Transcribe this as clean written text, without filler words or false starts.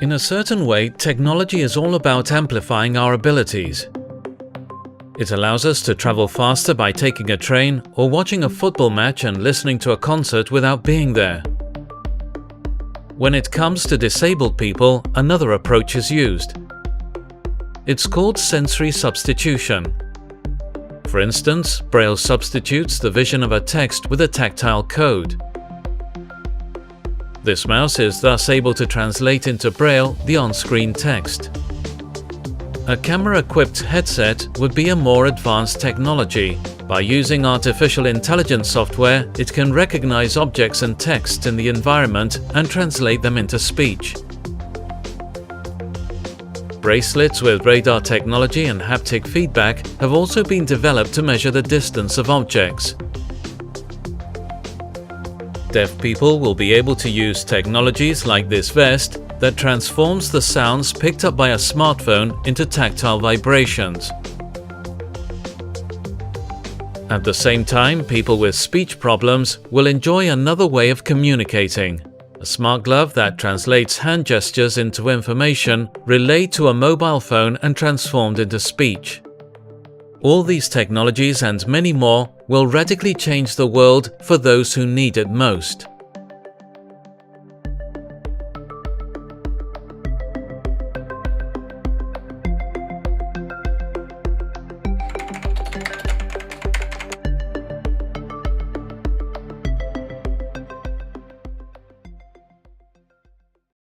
In a certain way, technology is all about amplifying our abilities. It allows us to travel faster by taking a train or watching a football match and listening to a concert without being there. When it comes to disabled people, another approach is used. It's called sensory substitution. For instance, Braille substitutes the vision of a text with a tactile code. This mouse is thus able to translate into Braille the on-screen text. A camera-equipped headset would be a more advanced technology. By using artificial intelligence software, it can recognize objects and text in the environment and translate them into speech. Bracelets with radar technology and haptic feedback have also been developed to measure the distance of objects. Deaf people will be able to use technologies like this vest that transforms the sounds picked up by a smartphone into tactile vibrations. At the same time, people with speech problems will enjoy another way of communicating: a smart glove that translates hand gestures into information relayed to a mobile phone and transformed into speech. All these technologies and many more will radically change the world for those who need it most.